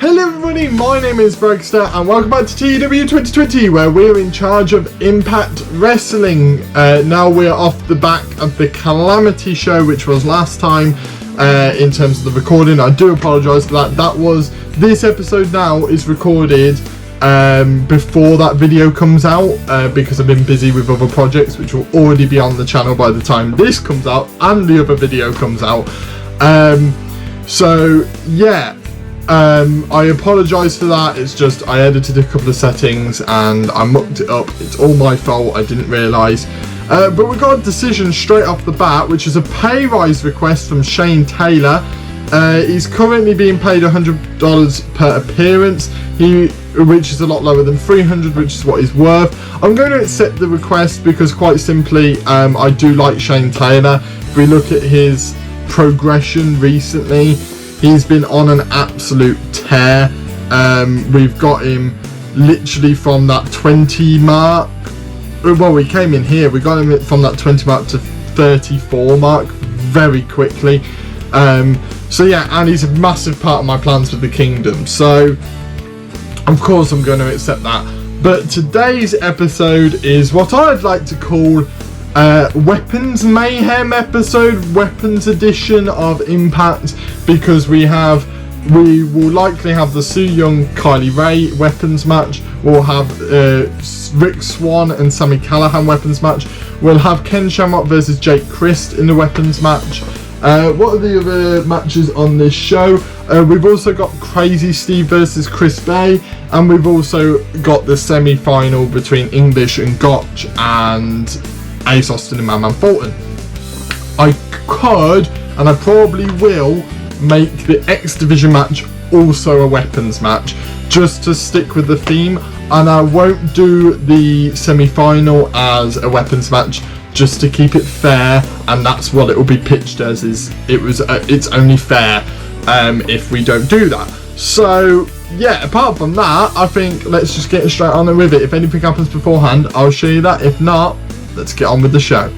Hello everybody, my name is Bragster and welcome back to TEW 2020 where we're in charge of Impact Wrestling. Now we're off the back of the Calamity show, which was last time in terms of the recording. I do apologise for that. This episode now is recorded before that video comes out because I've been busy with other projects which will already be on the channel by the time this comes out and the other video comes out. So yeah. I apologise for that. It's just I edited a couple of settings and I mucked it up. It's all my fault. I didn't realise. But we got a decision straight off the bat, which is a pay rise request from Shane Taylor. He's currently being paid $100 per appearance, which is a lot lower than $300, which is what he's worth. I'm going to accept the request because, quite simply, I do like Shane Taylor. If we look at his progression recently, he's been on an absolute tear. We've got him literally from that 20 mark. Well, we came in here. We got him from that 20 mark to 34 mark very quickly. So yeah, and he's a massive part of my plans for the Kingdom. So, of course, I'm going to accept that. But today's episode is what I'd like to call Weapons Mayhem episode, Weapons Edition of Impact, because we will likely have the Su Yung Kylie Rae weapons match. We'll have Swann and Sami Callihan weapons match. We'll have Ken Shamrock versus Jake Crist in the weapons match. What are the other matches on this show? We've also got Crazy Steve versus Chris Bay, and we've also got the semi-final between English and Gotch and Ace Austin and Man Fulton. I could, and I probably will, make the X Division match also a weapons match, just to stick with the theme, and I won't do the semi-final as a weapons match, just to keep it fair, and that's what it will be pitched as. It's only fair if we don't do that. So yeah, apart from that, I think let's just get straight on with it. If anything happens beforehand, I'll show you that. If not, let's get on with the show.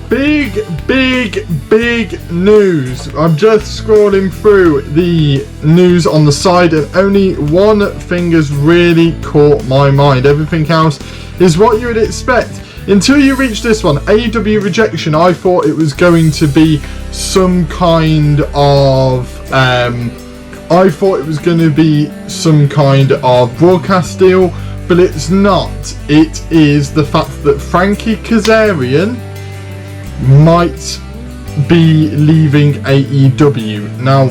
Big news. I'm just scrolling through the news on the side and only one thing has really caught my mind. Everything else is what you would expect. Until you reach this one, AEW rejection, I thought it was going to be some kind of broadcast deal, but it's not. It is the fact that Frankie Kazarian might be leaving AEW. Now,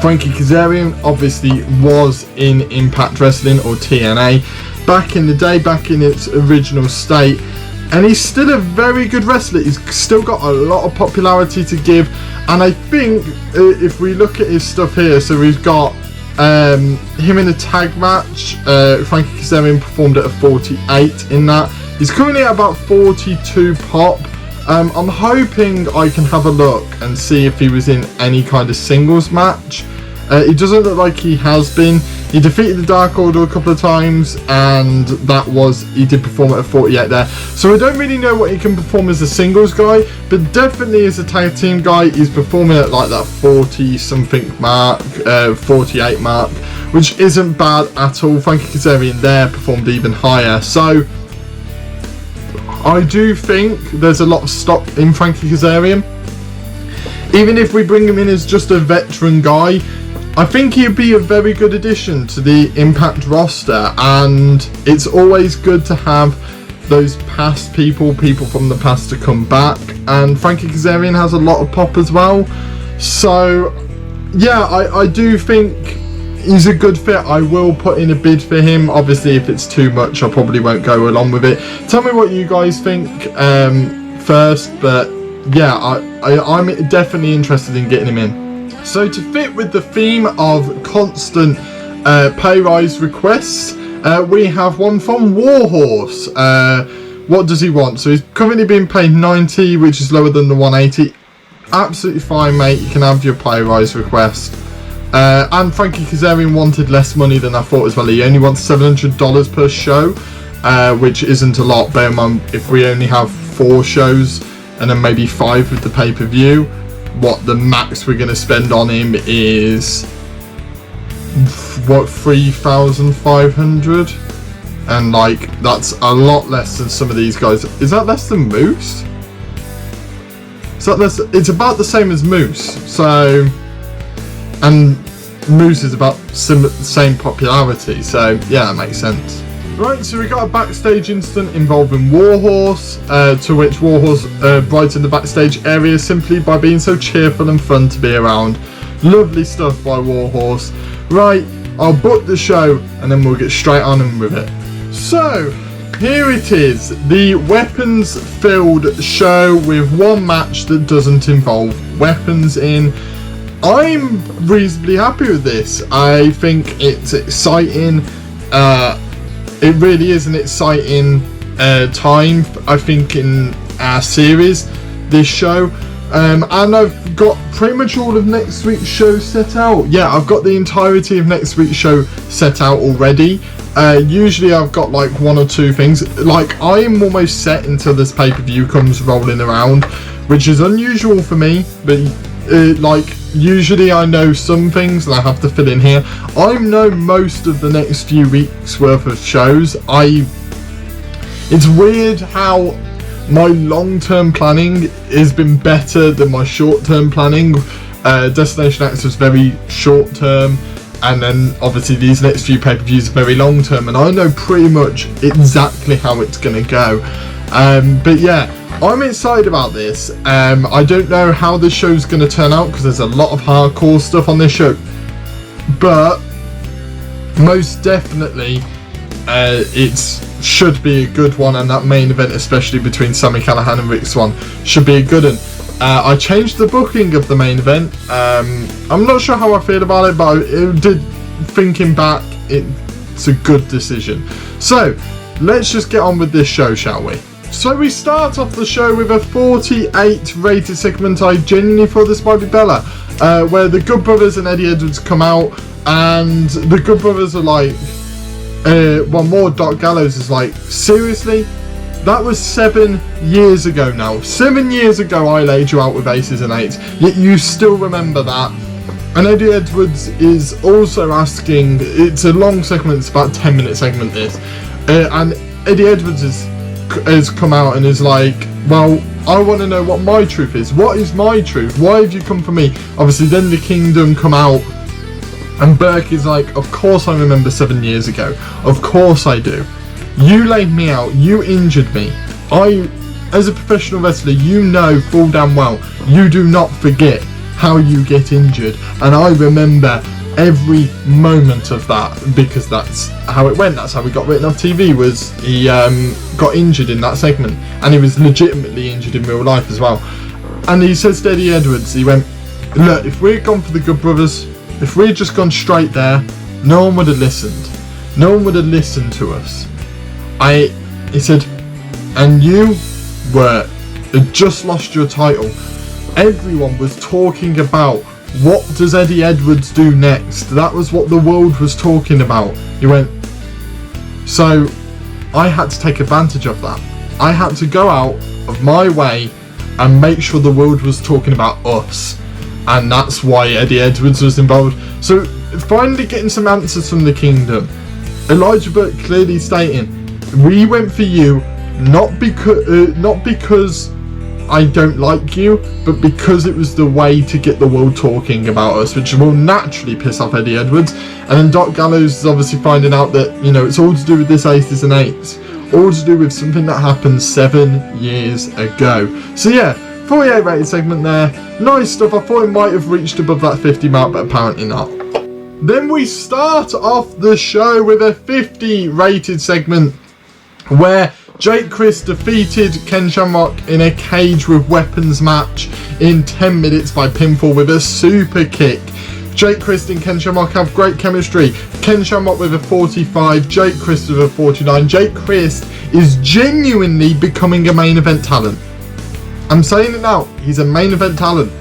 Frankie Kazarian obviously was in Impact Wrestling, or TNA, back in the day, back in its original state, and he's still a very good wrestler. He's still got a lot of popularity to give, and I think if we look at his stuff here, so we've got him in a tag match. Frankie Kazarian performed at a 48 in that. He's currently at about 42 pop. I'm hoping I can have a look and see if he was in any kind of singles match. It doesn't look like he has been. He defeated the Dark Order a couple of times, and he did perform at a 48 there. So I don't really know what he can perform as a singles guy, but definitely as a tag team guy, he's performing at like that 40 something mark, 48 mark, which isn't bad at all. Frankie Kazarian there performed even higher. So I do think there's a lot of stock in Frankie Kazarian. Even if we bring him in as just a veteran guy, I think he'd be a very good addition to the Impact roster, and it's always good to have those past people from the past to come back, and Frankie Kazarian has a lot of pop as well. So yeah, I do think he's a good fit. I will put in a bid for him. Obviously, if it's too much, I probably won't go along with it. Tell me what you guys think first, but yeah, I'm definitely interested in getting him in. So to fit with the theme of constant pay rise requests, we have one from Warhorse. What does he want? So he's currently being paid 90, which is lower than the 180. Absolutely fine, mate. You can have your pay rise request. And Frankie Kazarian wanted less money than I thought as well. He only wants $700 per show, which isn't a lot. Bear in mind, if we only have 4 shows and then maybe 5 with the pay-per-view, what the max we're going to spend on him is what, 3,500, and like that's a lot less than some of these guys. Is that less than Moose? Is that less? It's about the same as Moose. So, and Moose is about same popularity. So yeah, that makes sense. Right, so we got a backstage incident involving Warhorse, to which Warhorse brightened the backstage area simply by being so cheerful and fun to be around. Lovely stuff by Warhorse. Right, I'll book the show and then we'll get straight on with it. So, here it is, the weapons-filled show with one match that doesn't involve weapons in. I'm reasonably happy with this. I think it's exciting. It really is an exciting time, I think, in our series, this show. And I've got pretty much all of next week's show set out. Yeah, I've got the entirety of next week's show set out already. Usually I've got like one or two things. Like, I'm almost set until this pay-per-view comes rolling around, which is unusual for me, but like, usually I know some things that I have to fill in here. I know most of the next few weeks worth of shows. It's weird how my long-term planning has been better than my short-term planning. Destination X was very short-term, and then obviously these next few pay-per-views are very long-term, and I know pretty much exactly how it's gonna go. But yeah, I'm excited about this. I don't know how the show's going to turn out because there's a lot of hardcore stuff on this show, but most definitely it should be a good one, and that main event, especially between Sami Callihan and Swan, should be a good one. I changed the booking of the main event. I'm not sure how I feel about it, but thinking back, it's a good decision. So let's just get on with this show, shall we? So we start off the show with a 48 rated segment. I genuinely thought this might be better, where the Good Brothers and Eddie Edwards come out, and the Good Brothers are like, more Doc Gallows is like, seriously? That was 7 years ago now. 7 years ago I laid you out with aces and eights, yet you still remember that. And Eddie Edwards is also asking, it's a long segment, it's about a 10-minute segment this, and Eddie Edwards has come out and is like, well, I want to know what my truth is. What is my truth? Why have you come for me? Obviously then the Kingdom come out, and Burke is like, of course I remember 7 years ago. Of course I do. You laid me out. You injured me. As a professional wrestler, you know full damn well you do not forget how you get injured, and I remember every moment of that because that's how it went. That's how he got written off TV, was he got injured in that segment, and he was legitimately injured in real life as well. And he says to Eddie Edwards, he went, look, if we'd gone for the Good Brothers, if we'd just gone straight there, no one would have listened. No one would have listened to us. He said, and you had just lost your title. Everyone was talking about, what does Eddie Edwards do next? That was what the world was talking about. He went, so I had to take advantage of that. I had to go out of my way and make sure the world was talking about us. And that's why Eddie Edwards was involved. So finally getting some answers from the Kingdom. Elijah Burke clearly stating, we went for you not because I don't like you, but because it was the way to get the world talking about us, which will naturally piss off Eddie Edwards. And then Doc Gallows is obviously finding out that, you know, it's all to do with this aces and eights, all to do with something that happened 7 years ago. So yeah, 48 rated segment there, nice stuff. I thought it might have reached above that 50 mark, but apparently not. Then we start off the show with a 50 rated segment where Crist defeated Ken Shamrock in a cage with weapons match in 10 minutes by pinfall with a super kick. Crist and Ken Shamrock have great chemistry. Ken Shamrock with a 45, Crist with a 49. Crist is genuinely becoming a main event talent. I'm saying it now, he's a main event talent.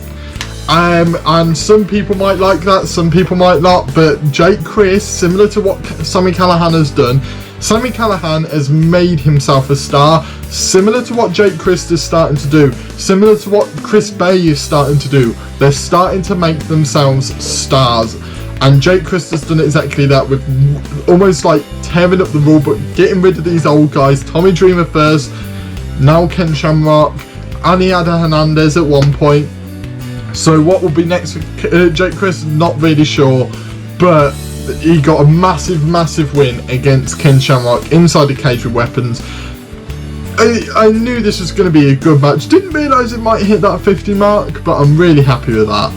And some people might like that, some people might not, but Crist, similar to what Sami Callihan has done, Sami Callihan has made himself a star, similar to what Crist is starting to do, similar to what Chris Bay is starting to do. They're starting to make themselves stars. And Crist has done exactly that with almost like tearing up the rule book, getting rid of these old guys. Tommy Dreamer first, now Ken Shamrock, and he had a Hernandez at one point. So what will be next for Crist, not really sure, but he got a massive win against Ken Shamrock inside the cage with weapons. I knew this was going to be a good match, didn't realise it might hit that 50 mark, but I'm really happy with that.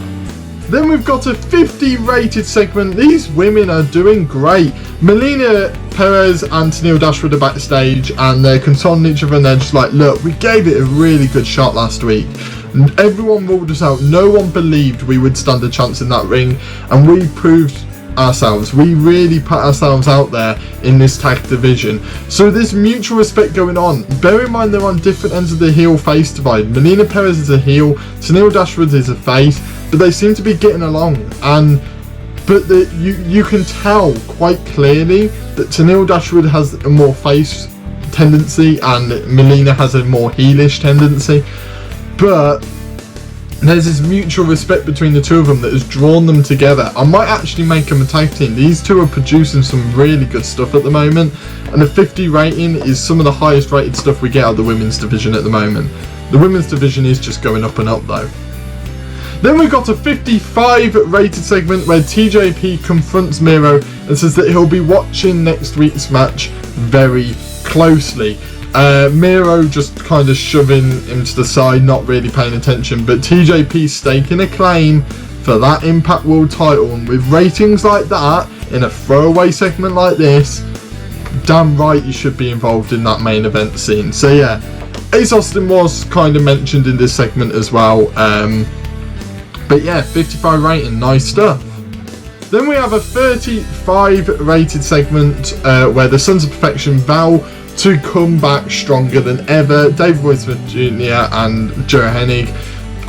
Then we've got a 50 rated segment. These women are doing great. Melina Perez and Tennille Dashwood are backstage and they're consoling each other and they're just like, look, we gave it a really good shot last week. And everyone ruled us out. No one believed we would stand a chance in that ring, and we proved ourselves. We really put ourselves out there in this tag division. So there's mutual respect going on. Bear in mind they're on different ends of the heel face divide. Melina Perez is a heel, Tennille Dashwood is a face, but they seem to be getting along. But you can tell quite clearly that Tennille Dashwood has a more face tendency and Melina has a more heelish tendency. But there's this mutual respect between the two of them that has drawn them together. I might actually make them a tag team. These two are producing some really good stuff at the moment, and a 50 rating is some of the highest rated stuff we get out of the women's division at the moment. The women's division is just going up and up though. Then we've got a 55 rated segment where TJP confronts Miro and says that he'll be watching next week's match very closely. Miro just kind of shoving him to the side, not really paying attention, but TJP staking a claim for that Impact World title, and with ratings like that in a throwaway segment like this, damn right you should be involved in that main event scene. So yeah, Ace Austin was kind of mentioned in this segment as well, but yeah, 55 rating, nice stuff. Then we have a 35 rated segment where the Sons of Perfection vow to come back stronger than ever. David Boy Smith Jr. and Joe Hennig,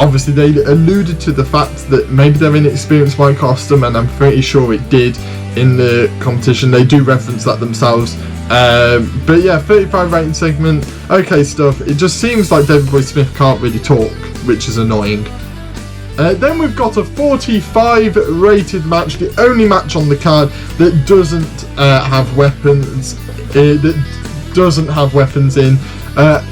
obviously they alluded to the fact that maybe their inexperience might cost them, and I'm pretty sure it did in the competition. They do reference that themselves. But yeah, 35 rated segment, okay stuff. It just seems like David Boy Smith can't really talk, which is annoying. Then we've got a 45 rated match, the only match on the card that doesn't have weapons. In.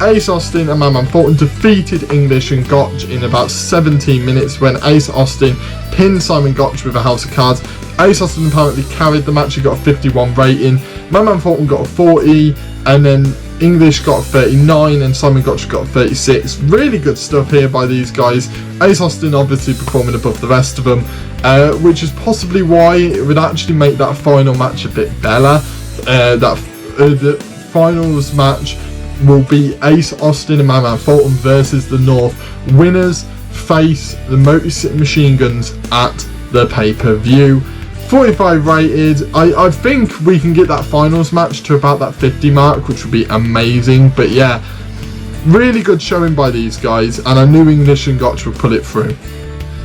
Ace Austin and Man Fulton defeated English and Gotch in about 17 minutes when Ace Austin pinned Simon Gotch with a house of cards. Ace Austin apparently carried the match, he got a 51 rating, Man Fulton got a 40, and then English got a 39 and Simon Gotch got a 36. Really good stuff here by these guys. Ace Austin obviously performing above the rest of them, which is possibly why it would actually make that final match a bit better. The finals match will be Ace Austin and Man Fulton versus the North. Winners face the Motor City Machine Guns at the pay-per-view. 45 rated. I think we can get that finals match to about that 50 mark, which would be amazing. But yeah, really good showing by these guys, and I knew English and Gotch would pull it through.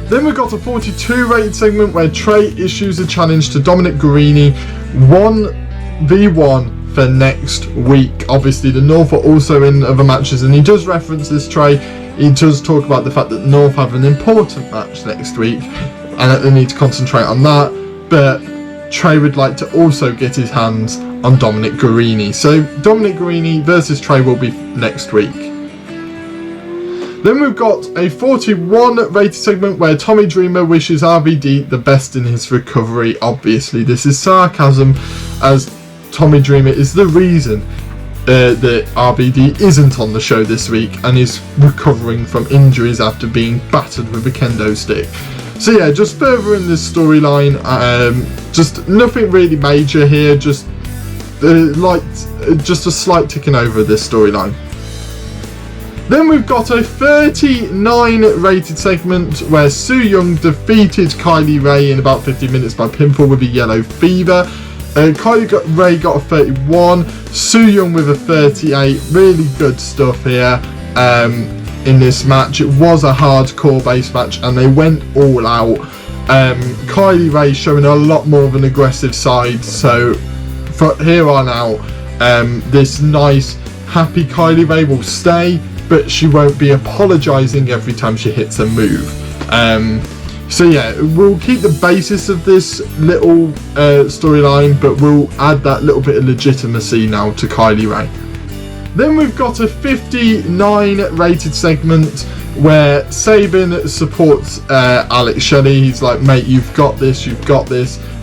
Then we've got a 42 rated segment where Trey issues a challenge to Dominik Guerini 1v1 for next week. Obviously the North are also in other matches, and he does reference this, Trey. He does talk about the fact that the North have an important match next week and that they need to concentrate on that, but Trey would like to also get his hands on Dominik Guerini. So Dominik Guerini versus Trey will be next week. Then we've got a 41 rated segment where Tommy Dreamer wishes RVD the best in his recovery. Obviously this is sarcasm, as Tommy Dreamer is the reason that RVD isn't on the show this week and is recovering from injuries after being battered with a kendo stick. So yeah, just further in this storyline, just nothing really major here, just a slight ticking over this storyline. Then we've got a 39 rated segment where Su Yung defeated Kylie Rae in about 50 minutes by pinfall with a yellow fever. Kylie Rae got a 31, Su Yung with a 38. Really good stuff here in this match. It was a hardcore based match and they went all out. Kylie Rae showing a lot more of an aggressive side, so from here on out, this nice happy Kylie Rae will stay, but she won't be apologising every time she hits a move. So yeah, we'll keep the basis of this little storyline, but we'll add that little bit of legitimacy now to Kylie Rae. Then we've got a 59 rated segment where Sabin supports Alex Shelley. He's like, mate, you've got this.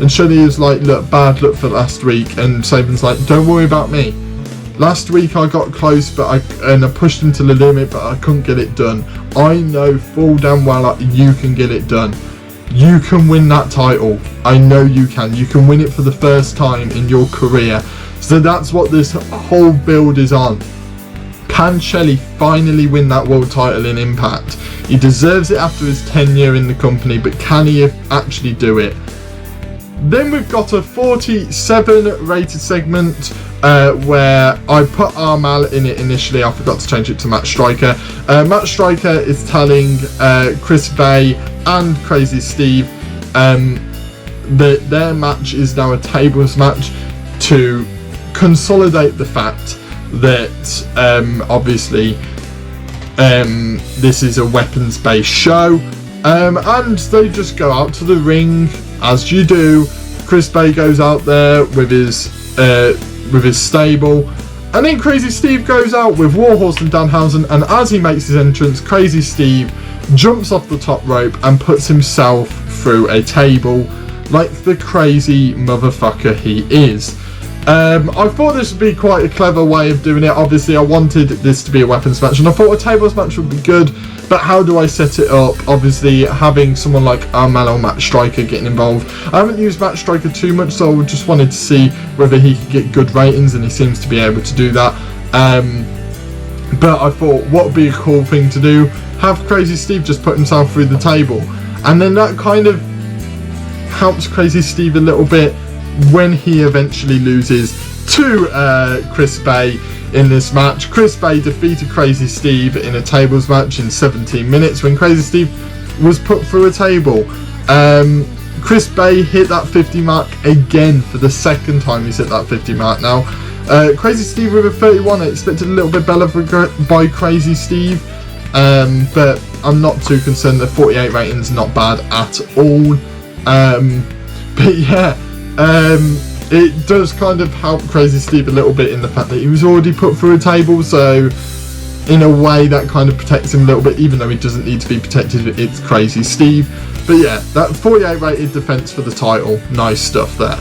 And Shelley is like, look, bad luck for last week. And Sabin's like, don't worry about me. Last week I got close, but I pushed him to the limit, but I couldn't get it done. I know full damn well you can get it done. You can win that title. I know you can. You can win it for the first time in your career. So that's what this whole build is on. Can Shelley finally win that world title in Impact? He deserves it after his tenure in the company, but can he actually do it? Then we've got a 47 rated segment where I put Armal in it initially. I forgot to change it to Matt Striker. Matt Striker is telling Chris Bay and Crazy Steve that their match is now a tables match to consolidate the fact that obviously this is a weapons based show, and they just go out to the ring as you do. Chris Bay goes out there with his stable, and then Crazy Steve goes out with Warhorse and Danhausen, and as he makes his entrance, Crazy Steve jumps off the top rope and puts himself through a table like the crazy motherfucker he is. I thought this would be quite a clever way of doing it. Obviously I wanted this to be a weapons match, and I thought a tables match would be good, but how do I set it up? Obviously having someone like Armal or Matt Striker getting involved. I haven't used Matt Striker too much, so I just wanted to see whether he could get good ratings, and he seems to be able to do that. But I thought, what would be a cool thing to do? Have Crazy Steve just put himself through the table, and then that kind of helps Crazy Steve a little bit when he eventually loses to Chris Bay in this match. Chris Bay defeated Crazy Steve in a tables match in 17 minutes when Crazy Steve was put through a table. Chris Bay hit that 50 mark again for the second time he's hit that 50 mark now. Crazy Steve with a 31. I expected a little bit better by Crazy Steve, but I'm not too concerned. The 48 rating's not bad at all. But yeah, it does kind of help Crazy Steve a little bit in the fact that he was already put through a table, so in a way that kind of protects him a little bit, even though he doesn't need to be protected. It's Crazy Steve. But yeah, that 48 rated defense for the title, nice stuff there.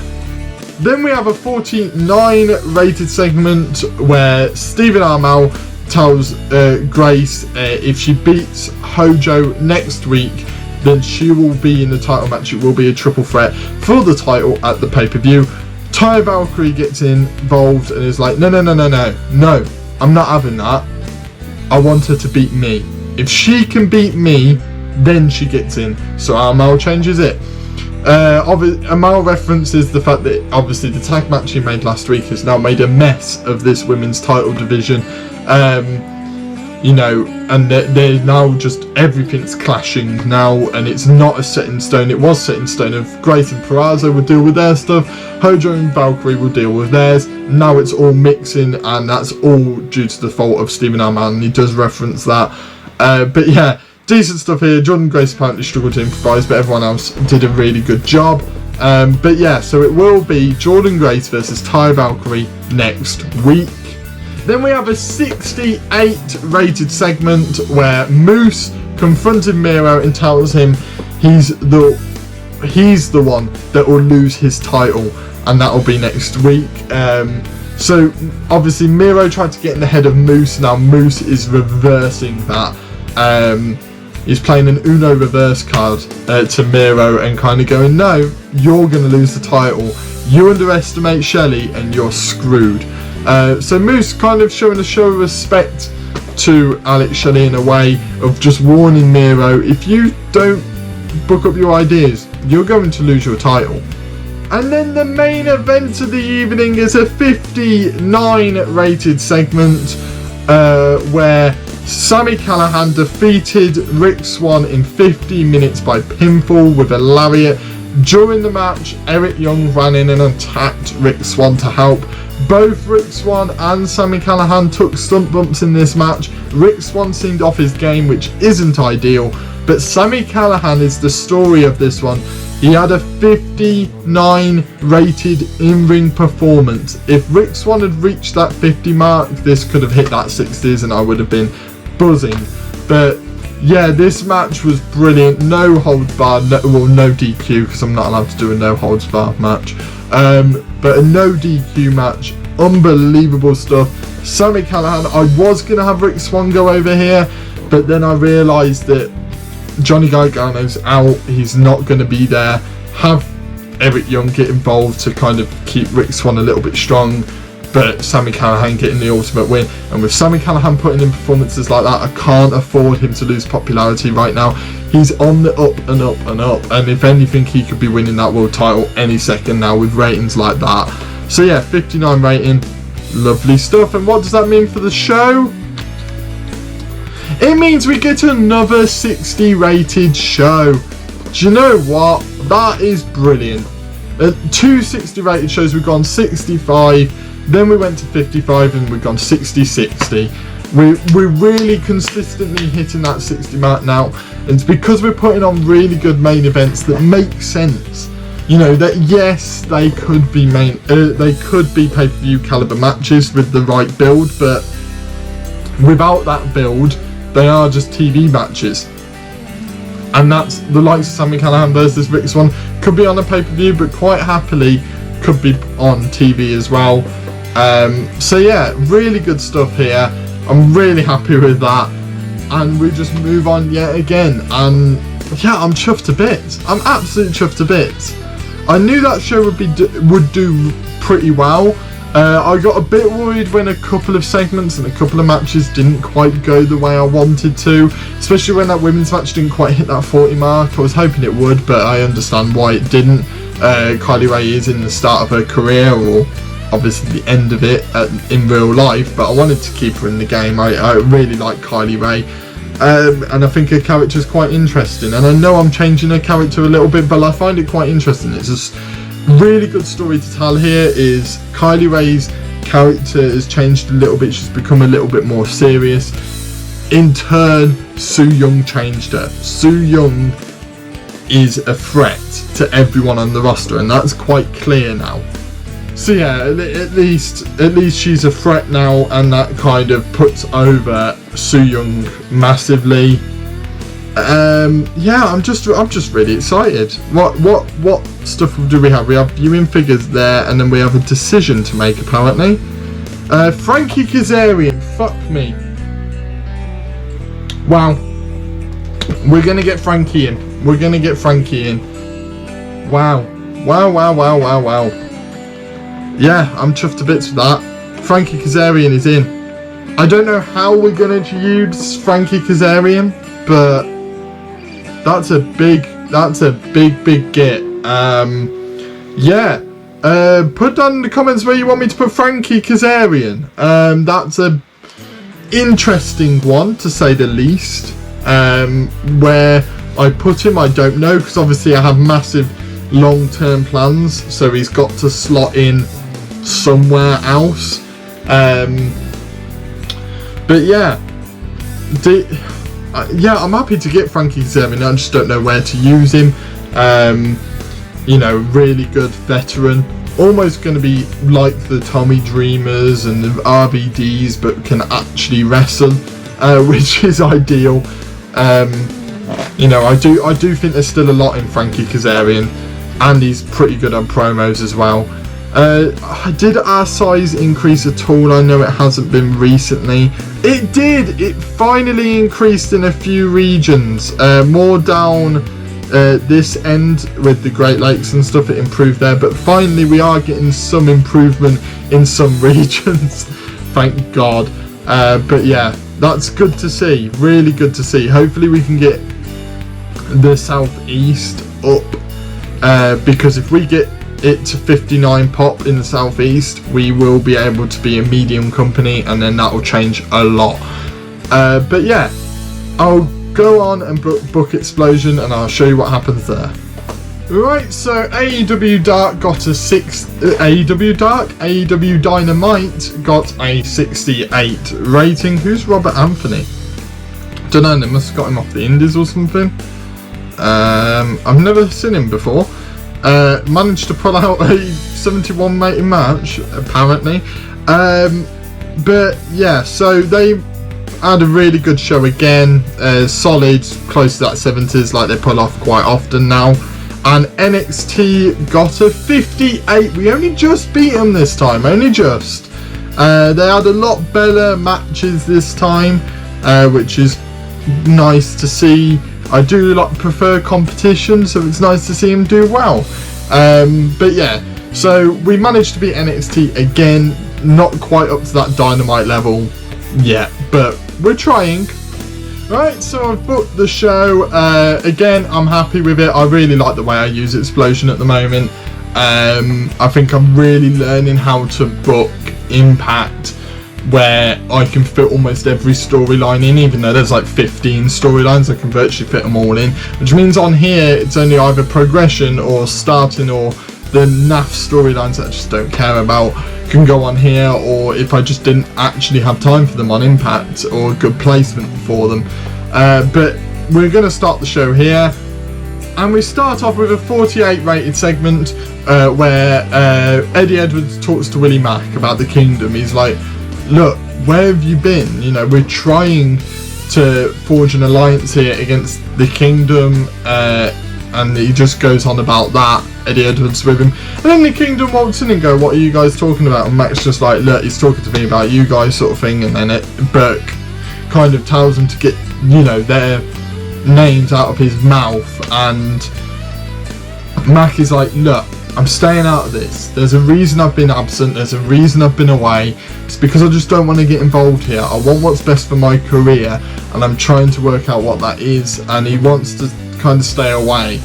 Then we have a 49 rated segment where Stephen Armal tells Grace if she beats Hojo next week, then she will be in the title match. It will be a triple threat for the title at the pay-per-view. Ty Valkyrie gets involved and is like, no, I'm not having that. I want her to beat me. If she can beat me, then she gets in. So Armal changes it. Armal references the fact that obviously the tag match he made last week has now made a mess of this women's title division. You know, and they're now just, everything's clashing now, and it's not a set in stone. It was set in stone of Grace and Peraza would deal with their stuff, Hojo and Valkyrie will deal with theirs. Now it's all mixing, and that's all due to the fault of Stephen Armal, and he does reference that. But yeah, decent stuff here. Jordan Grace apparently struggled to improvise, but everyone else did a really good job. But yeah, so it will be Jordan Grace versus Ty Valkyrie next week. Then we have a 68 rated segment where Moose confronted Miro and tells him he's the one that will lose his title, and that will be next week. So obviously Miro tried to get in the head of Moose. Now Moose is reversing that. He's playing an Uno reverse card to Miro and kind of going, no, you're going to lose the title. You underestimate Shelley and you're screwed. So Moose kind of showing a show of respect to Alex Shelley in a way of just warning Miro, if you don't book up your ideas, you're going to lose your title. And then the main event of the evening is a 59 rated segment where Sami Callihan defeated Rick Swann in 15 minutes by pinfall with a lariat. During the match, Eric Young ran in and attacked Rick Swann to help. Both Rick Swann and Sami Callihan took stunt bumps in this match. Rick Swann seemed off his game, which isn't ideal. But Sami Callihan is the story of this one. He had a 59 rated in-ring performance. If Rick Swann had reached that 50 mark, this could have hit that 60s and I would have been buzzing. But yeah, this match was brilliant. No holds barred, no DQ, because I'm not allowed to do a no holds barred match. But a no DQ match. Unbelievable stuff. Sami Callihan, I was going to have Rick Swann go over here, but then I realised that Johnny Gargano's out, he's not going to be there. Have Eric Young get involved to kind of keep Rick Swann a little bit strong, but Sami Callihan getting the ultimate win. And with Sami Callihan putting in performances like that, I can't afford him to lose popularity right now. He's on the up and up and up, and if anything, he could be winning that world title any second now with ratings like that. So yeah, 59 rating, lovely stuff. And what does that mean for the show? It means we get another 60 rated show. Do you know what? That is brilliant. 2 60 rated shows, we've gone 65, then we went to 55 and we've gone 60-60. We're really consistently hitting that 60 mark now. And it's because we're putting on really good main events that make sense. You know, that yes, they could be pay-per-view caliber matches with the right build, but without that build, they are just TV matches. And that's the likes of Sami Callihan versus Rick Swann. Could be on a pay-per-view, but quite happily could be on TV as well. So yeah, really good stuff here. I'm really happy with that. And we just move on yet again. And yeah, I'm chuffed to bits. I'm absolutely chuffed to bits. I knew that show would do pretty well. I got a bit worried when a couple of segments and a couple of matches didn't quite go the way I wanted to, especially when that women's match didn't quite hit that 40 mark. I was hoping it would, but I understand why it didn't. Kylie Rae is in the start of her career, or obviously the end of it in real life, but I wanted to keep her in the game. I really like Kylie Rae, and I think her character is quite interesting, and I know I'm changing her character a little bit, but I find it quite interesting. It's just really good story to tell here. Is Kylie Rae's character has changed a little bit. She's become a little bit more serious. In turn, Su Yung changed her. Su Yung is a threat to everyone on the roster, and that's quite clear now. So yeah, at least she's a threat now, and that kind of puts over Su Yung massively. Yeah, I'm just really excited. What stuff do we have? We have viewing figures there, and then we have a decision to make apparently. Frankie Kazarian, fuck me. Wow. We're gonna get Frankie in. We're gonna get Frankie in. Wow. Wow. Yeah, I'm chuffed to bits with that. Frankie Kazarian is in. I don't know how we're gonna use Frankie Kazarian, but that's a big get. Yeah. Put down in the comments where you want me to put Frankie Kazarian. That's a interesting one, to say the least. Where I put him, I don't know, because obviously I have massive long-term plans, so he's got to slot in somewhere else. But yeah, yeah, I'm happy to get Frankie Kazarian. I just don't know where to use him. You know, really good veteran, almost going to be like the Tommy Dreamers and the RVDs, but can actually wrestle, which is ideal. You know, I do think there's still a lot in Frankie Kazarian, and he's pretty good on promos as well. Did our size increase at all? I know it hasn't been recently. It did. It finally increased in a few regions. More down this end with the Great Lakes and stuff, it improved there, but finally we are getting some improvement in some regions. Thank God. But yeah, that's good to see. Really good to see. Hopefully we can get the southeast up, because if we get it to 59 pop in the southeast, we will be able to be a medium company, and then that will change a lot. But yeah, I'll go on and book Explosion, and I'll show you what happens there. Right, so AEW Dark got a AEW Dynamite got a 68 rating. Who's Robert Anthony? Don't know, they must have got him off the indies or something. I've never seen him before. Managed to pull out a 71 rating match, apparently. But yeah, so they had a really good show again. Solid, close to that 70s, like they pull off quite often now. And NXT got a 58. We only just beat them this time, only just. They had a lot better matches this time, which is nice to see. I do prefer competition, so it's nice to see him do well. But yeah, so we managed to beat NXT again. Not quite up to that Dynamite level yet, but we're trying. Right, so I've booked the show. Again, I'm happy with it. I really like the way I use Explosion at the moment. I think I'm really learning how to book Impact, where I can fit almost every storyline in, even though there's like 15 storylines, I can virtually fit them all in, which means on here it's only either progression or starting, or the naff storylines that I just don't care about can go on here, or if I just didn't actually have time for them on Impact, or good placement for them. But we're going to start the show here, and we start off with a 48 rated segment where Eddie Edwards talks to Willie Mack about the Kingdom. He's like, look, where have you been? You know, we're trying to forge an alliance here against the Kingdom, and he just goes on about that, Eddie Edwards with him. And then the Kingdom walks in and go, what are you guys talking about? And Mac's just like, look, he's talking to me about you guys, sort of thing. And then Burke kind of tells him to get, you know, their names out of his mouth. And Mac is like, look, I'm staying out of this. There's a reason I've been absent. There's a reason I've been away. It's because I just don't want to get involved here. I want what's best for my career, and I'm trying to work out what that is. And he wants to kind of stay away.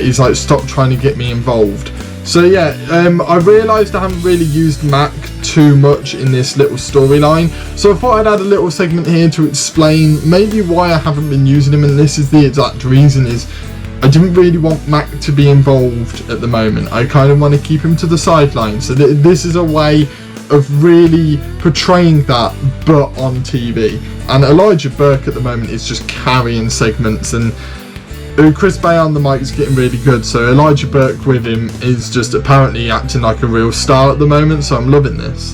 He's like, stop trying to get me involved. So yeah, I realised I haven't really used Mac too much in this little storyline, so I thought I'd add a little segment here to explain maybe why I haven't been using him. And this is the exact reason: is I didn't really want Mac to be involved at the moment. I kind of want to keep him to the sidelines. So this is a way of really portraying that, but on TV. And Elijah Burke at the moment is just carrying segments, and Chris Bay on the mic is getting really good, so Elijah Burke with him is just apparently acting like a real star at the moment, so I'm loving this.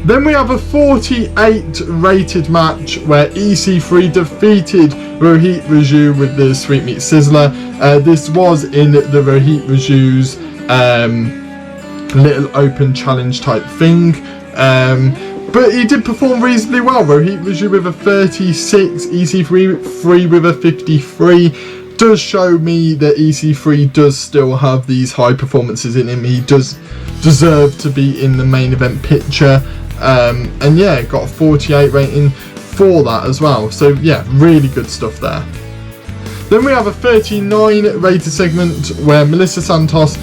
Then we have a 48 rated match where EC3 defeated Rohit Raju with the Sweet Meat Sizzler. This was in the Rohit Raju's little open challenge type thing. But he did perform reasonably well. Rohit Raju with a 36, EC3 with a 53. Does show me that EC3 does still have these high performances in him. He does deserve to be in the main event picture. And yeah, got a 48 rating for that as well. So yeah, really good stuff there. Then we have a 39 rated segment where Melissa Santos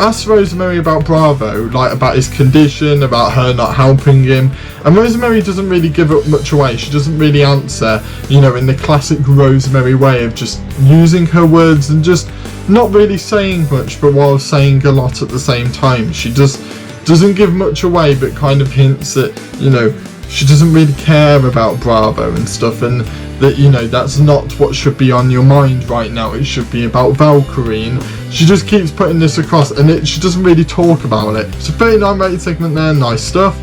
asks Rosemary about Bravo, like about his condition, about her not helping him, and Rosemary doesn't really give up much away. She doesn't really answer, you know, in the classic Rosemary way of just using her words and just not really saying much, but while saying a lot at the same time. She just doesn't give much away, but kind of hints that, you know, she doesn't really care about Bravo and stuff, and that, you know, that's not what should be on your mind right now. It should be about Valkyrie, and she just keeps putting this across, and she doesn't really talk about it. So 39 rated segment there, nice stuff.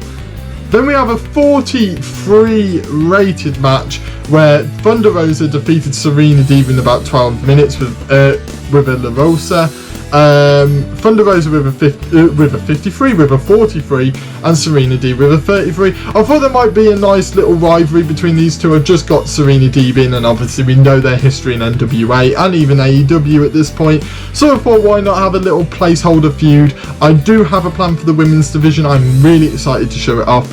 Then we have a 43 rated match where Thunder Rosa defeated Serena Deeb in about 12 minutes with a La Rosa. Thunder Rosa with a 53, with a 43, and Serena Deeb with a 33. I thought there might be a nice little rivalry between these two. I've just got Serena Deeb in, and obviously we know their history in NWA and even AEW at this point, so I thought why not have a little placeholder feud. I do have a plan for the women's division. I'm really excited to show it off.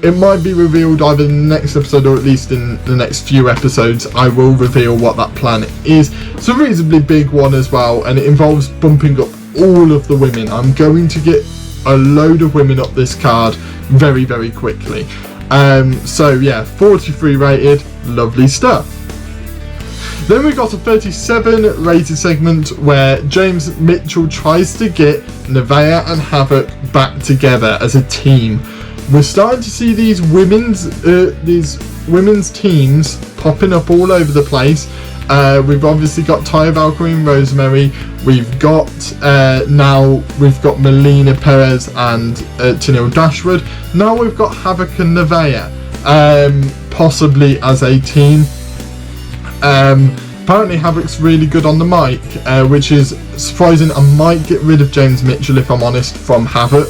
It might be revealed either in the next episode or at least in the next few episodes. I will reveal what that plan is. It's a reasonably big one as well, and it involves bumping up all of the women. I'm going to get a load of women up this card very, very quickly. So yeah, 43 rated, lovely stuff. Then we got a 37 rated segment where James Mitchell tries to get Nevaeh and Havoc back together as a team. we're starting to see these women's teams popping up all over the place. We've obviously got Taya Valkyrie and Rosemary. We've got Melina Perez and Tenille Dashwood. Now we've got Havoc and Nevaeh, possibly as a team. Apparently Havoc's really good on the mic, which is surprising. I might get rid of James Mitchell, if I'm honest, from Havoc,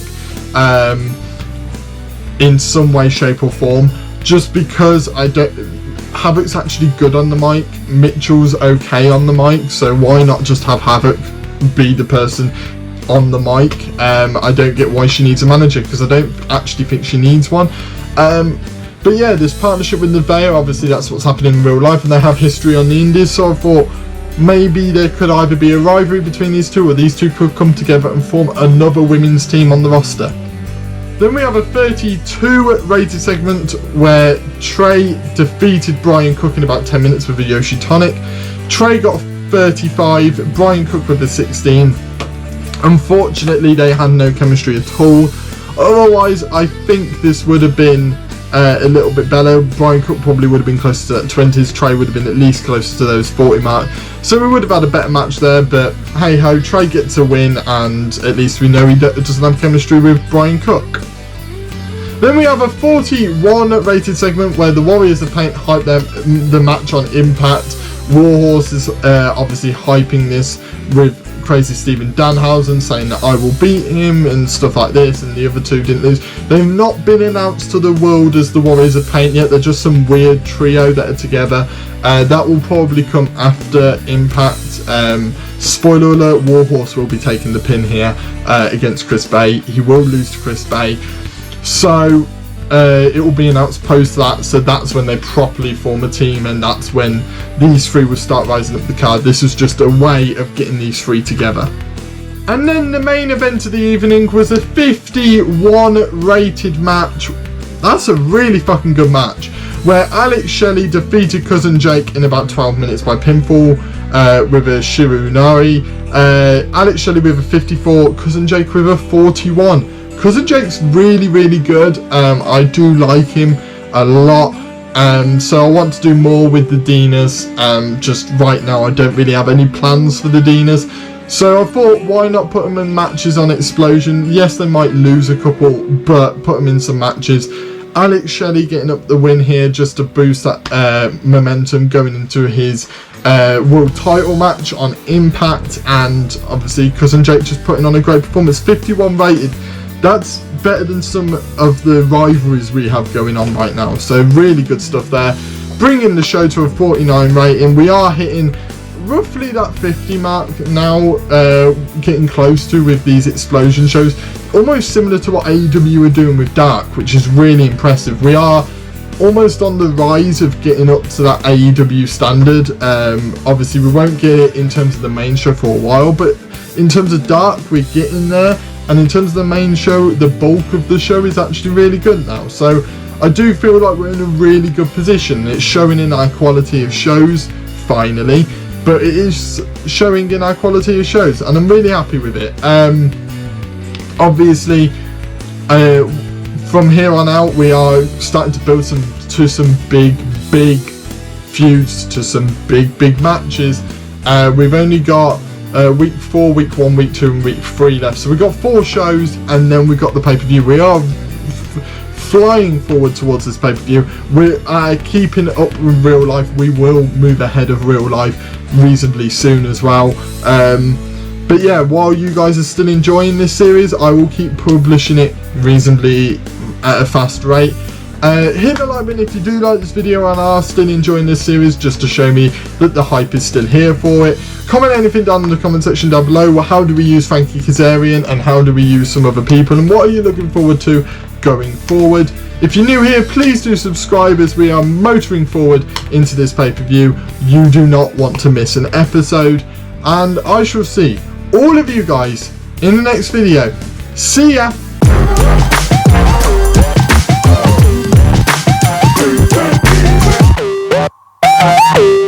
in some way, shape or form, just because Havoc's actually good on the mic. Mitchell's okay on the mic, so why not just have Havoc be the person on the mic? I don't get why she needs a manager, because I don't actually think she needs one. But yeah, this partnership with Nevaeh, obviously that's what's happening in real life, and they have history on the indies, so I thought maybe there could either be a rivalry between these two, or these two could come together and form another women's team on the roster. Then we have a 32 rated segment where Trey defeated Brian Cook in about 10 minutes with a Yoshi Tonic. Trey got 35, Brian Cook with a 16. Unfortunately, they had no chemistry at all. Otherwise, I think this would have been a little bit better. Brian Cook probably would have been closer to that 20s. Trey would have been at least closer to those 40 mark. So we would have had a better match there, but hey ho, Trey gets a win, and at least we know he doesn't have chemistry with Brian Cook. Then we have a 41 rated segment where the Warriors of Paint hype the match on Impact. Warhorse is obviously hyping this with Crazy Steven Danhausen, saying that I will beat him and stuff like this, and the other two didn't lose. They've not been announced to the world as the Warriors of Paint yet. They're just some weird trio that are together. That will probably come after Impact. Spoiler alert, Warhorse will be taking the pin here against Chris Bay. He will lose to Chris Bay, so it will be announced post that, so that's when they properly form a team, and that's when these three will start rising up the card. This is just a way of getting these three together. And then the main event of the evening was a 51 rated match. That's a really fucking good match, where Alex Shelley defeated Cousin Jake in about 12 minutes by pinfall with a Shirunari. Alex Shelley with a 54, Cousin Jake with a 41. Cousin Jake's really, really good. I do like him a lot. So I want to do more with the Dinas. Just right now, I don't really have any plans for the Dinas. So I thought, why not put them in matches on Explosion? Yes, they might lose a couple, but put them in some matches. Alex Shelley getting up the win here just to boost that momentum going into his world title match on Impact. And obviously, Cousin Jake just putting on a great performance. 51 rated. That's better than some of the rivalries we have going on right now. So really good stuff there. Bringing the show to a 49 rating. We are hitting roughly that 50 mark now, getting close to with these Explosion shows. Almost similar to what AEW are doing with Dark, which is really impressive. We are almost on the rise of getting up to that AEW standard. Obviously we won't get it in terms of the main show for a while, but in terms of Dark we're getting there. And in terms of the main show, the bulk of the show is actually really good now. So I do feel like we're in a really good position. It's showing in our quality of shows, finally. But it is showing in our quality of shows, and I'm really happy with it. Obviously, from here on out, we are starting to build some big feuds, to some big matches. We've only got week 4, week 1, week 2 and week 3 left, so we've got 4 shows, and then we've got the pay-per-view. We are flying forward towards this pay-per-view. We're keeping it up with real life. We will move ahead of real life reasonably soon as well. But yeah, while you guys are still enjoying this series, I will keep publishing it reasonably at a fast rate. Hit the like button if you do like this video and are still enjoying this series, just to show me that the hype is still here for it. Comment anything down in the comment section down below. How do we use Frankie Kazarian, and how do we use some other people, and what are you looking forward to going forward? If you're new here, please do subscribe, as we are motoring forward into this pay-per-view. You do not want to miss an episode, and I shall see all of you guys in the next video. See ya! Hey!